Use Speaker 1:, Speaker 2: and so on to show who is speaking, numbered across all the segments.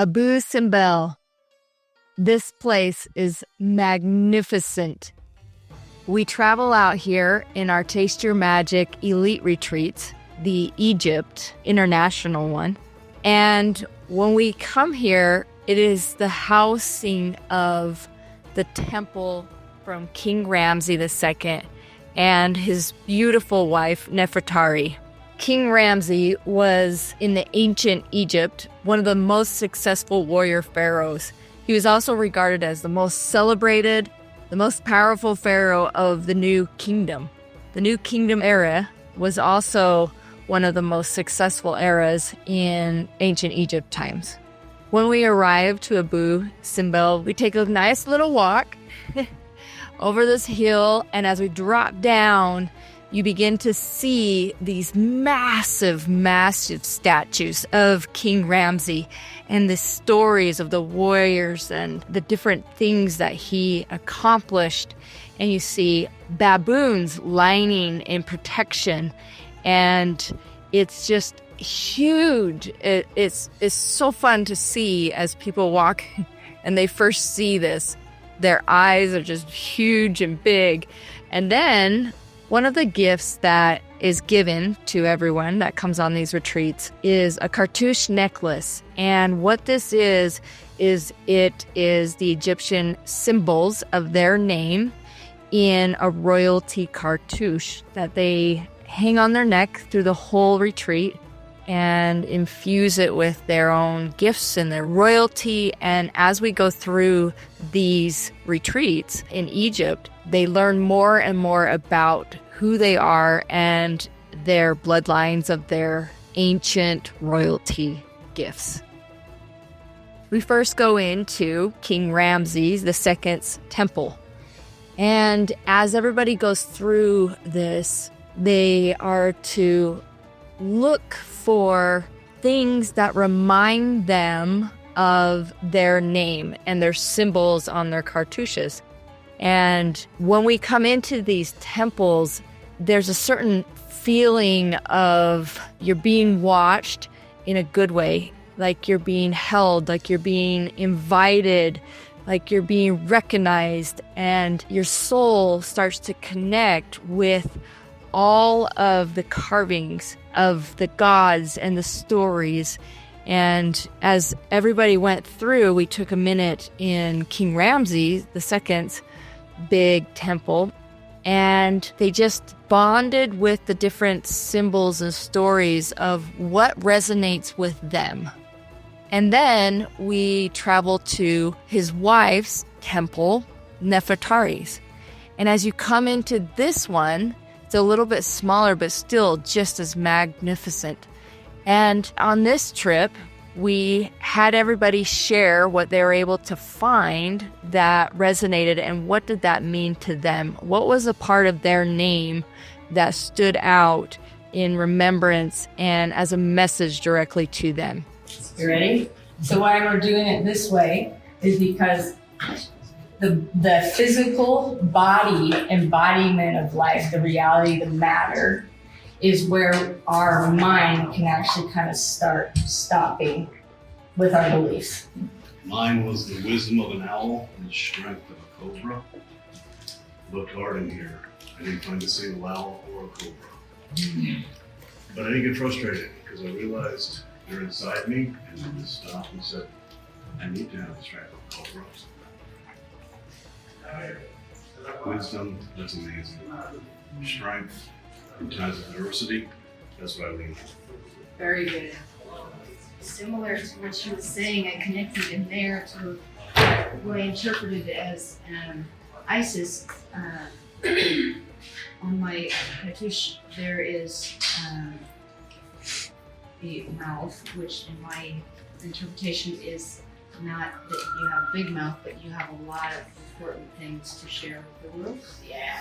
Speaker 1: Abu Simbel. This place is magnificent. We travel out here in our Taste Your Magic elite retreats, the Egypt international one. And when we come here, it is the housing of the temple from King Ramses II and his beautiful wife, Nefertari. King Ramses was, in the ancient Egypt, one of the most successful warrior pharaohs. He was also regarded as the most celebrated, the most powerful pharaoh of the New Kingdom. The New Kingdom era was also one of the most successful eras in ancient Egypt times. When we arrive to Abu Simbel, we take a nice little walk over this hill, and as we drop down, you begin to see these massive, massive statues of King Ramses and the stories of the warriors and the different things that he accomplished. And you see baboons lining in protection, and it's just huge. It's so fun to see as people walk and they first see this. Their eyes are just huge and big. And then one of the gifts that is given to everyone that comes on these retreats is a Cartouche necklace. And what this is it is the Egyptian symbols of their name in a royalty cartouche that they hang on their neck through the whole retreat and infuse it with their own gifts and their royalty. And as we go through these retreats in Egypt, they learn more and more about who they are and their bloodlines of their ancient royalty gifts. We first go into King Ramses II's temple. And as everybody goes through this, they are to look for things that remind them of their name and their symbols on their cartouches. And when we come into these temples, there's a certain feeling of you're being watched in a good way, like you're being held, like you're being invited, like you're being recognized, and your soul starts to connect with all of the carvings of the gods and the stories. And as everybody went through, we took a minute in King Ramses II's big temple, and they just bonded with the different symbols and stories of what resonates with them. And then we traveled to his wife's temple, Nefertari's. And as you come into this one, it's a little bit smaller, but still just as magnificent. And on this trip, we had everybody share what they were able to find that resonated and what did that mean to them. What was a part of their name that stood out in remembrance and as a message directly to them.
Speaker 2: You ready? So why we're doing it this way is because the physical body embodiment of life, the reality, the matter, is where our mind can actually kind of start stopping with our beliefs.
Speaker 3: Mine was the wisdom of an owl and the strength of a cobra. Looked hard in here. I didn't find a single owl or a cobra. But I didn't get frustrated because I realized they're inside me, and I just stopped and said, I need to have the strength of a cobra. Wisdom, that's amazing. Strength in times of adversity, that's what I lean on.
Speaker 4: Very good. Similar to what she was saying, I connected in there to what I interpreted as Isis. On my cartouche, there is the mouth, which in my interpretation is not that you have a big mouth, but you have a lot of important things to share with the world. Yeah.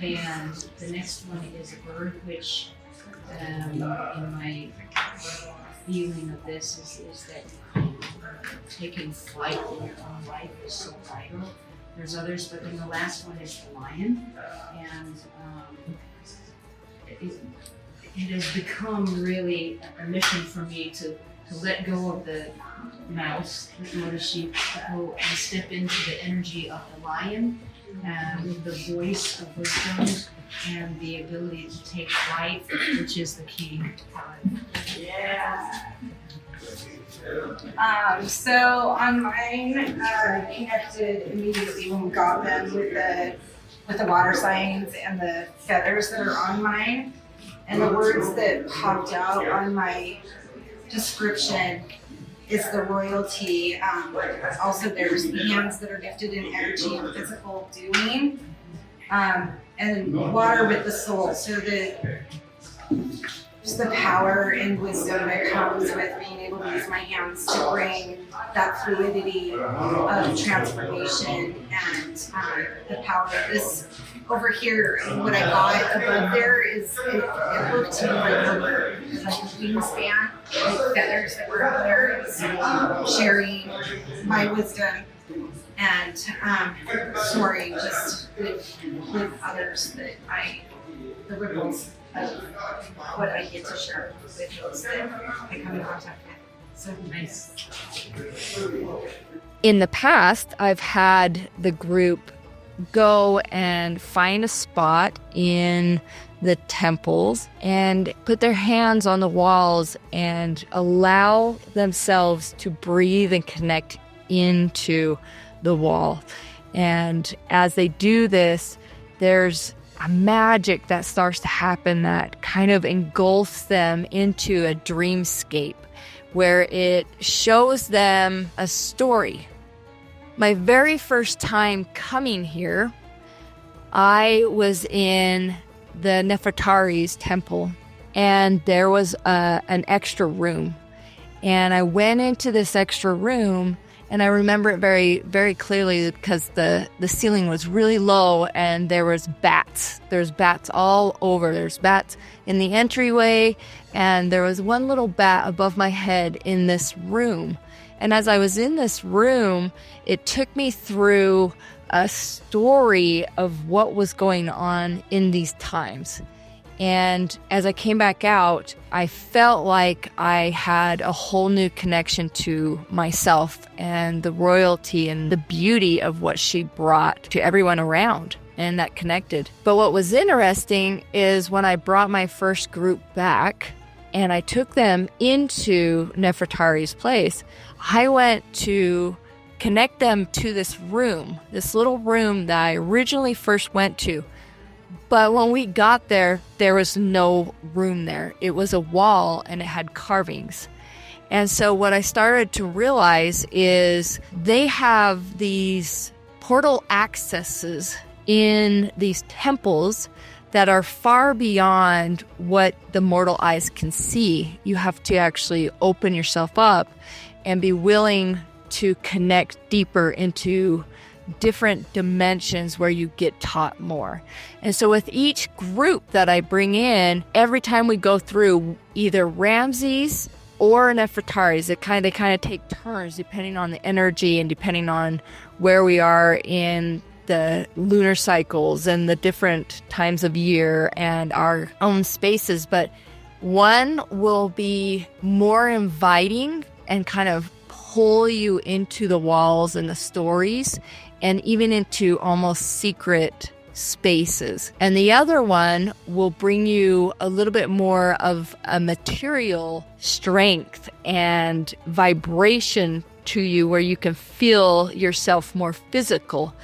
Speaker 4: And the next one is a bird, which in my feeling of this is that taking flight in your own life is so vital. There's others, but then the last one is the lion. And it has become really a mission for me to to let go of the mouse, the lotus sheep, to go and step into the energy of the lion, with the voice of wisdom and the ability to take flight, which is the key.
Speaker 5: Yeah. So on mine, connected immediately when we got them with the water signs and the feathers that are on mine, and the words that popped out on my description is the royalty. Also, there's the hands that are gifted in energy and physical doing, and water with the soul. So just the power and wisdom that comes with being able to use my hands to bring that fluidity of transformation and the power of this over here. What I got above there is it looked to me like a wingspan, like feathers that were up there, and sharing my wisdom and soaring just with others the ripples of what I get to share with those that I come in contact with. So nice.
Speaker 1: In the past, I've had the group go and find a spot in the temples and put their hands on the walls and allow themselves to breathe and connect into the wall. And as they do this, there's a magic that starts to happen that kind of engulfs them into a dreamscape where it shows them a story. My very first time coming here, I was in the Nefertari's temple, and there was an extra room. And I went into this extra room, and I remember it very, very clearly because the ceiling was really low, and there was bats. There's bats all over. There's bats in the entryway, and there was one little bat above my head in this room. And as I was in this room, it took me through a story of what was going on in these times. And as I came back out, I felt like I had a whole new connection to myself and the royalty and the beauty of what she brought to everyone around, and that connected. But what was interesting is when I brought my first group back and I took them into Nefertari's place, I went to connect them to this room, this little room that I originally first went to. But when we got there, there was no room there. It was a wall and it had carvings. And so what I started to realize is they have these portal accesses in these temples that are far beyond what the mortal eyes can see. You have to actually open yourself up and be willing to connect deeper into different dimensions where you get taught more. And so with each group that I bring in, every time we go through either Ramesses or Nefertari's, they kind of take turns depending on the energy and depending on where we are in the lunar cycles and the different times of year and our own spaces. But one will be more inviting and kind of pull you into the walls and the stories and even into almost secret spaces. And the other one will bring you a little bit more of a material strength and vibration to you where you can feel yourself more physical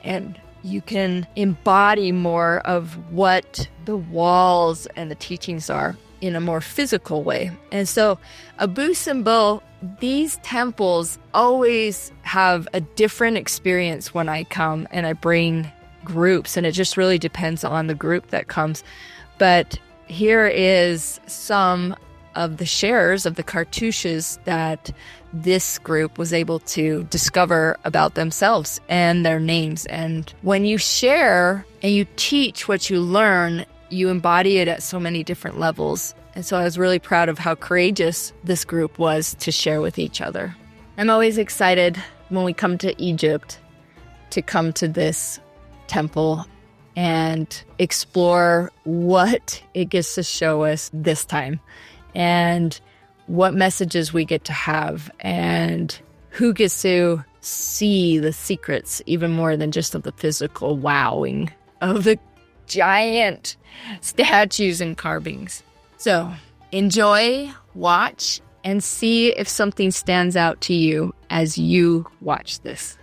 Speaker 1: and you can embody more of what the walls and the teachings are in a more physical way. And so Abu Simbel, these temples always have a different experience when I come and I bring groups, and it just really depends on the group that comes. But here is some of the shares of the cartouches that this group was able to discover about themselves and their names. And when you share and you teach what you learn, you embody it at so many different levels. And so I was really proud of how courageous this group was to share with each other. I'm always excited when we come to Egypt to come to this temple and explore what it gets to show us this time. And what messages we get to have and who gets to see the secrets even more than just of the physical wowing of the giant statues and carvings. So enjoy, watch, and see if something stands out to you as you watch this.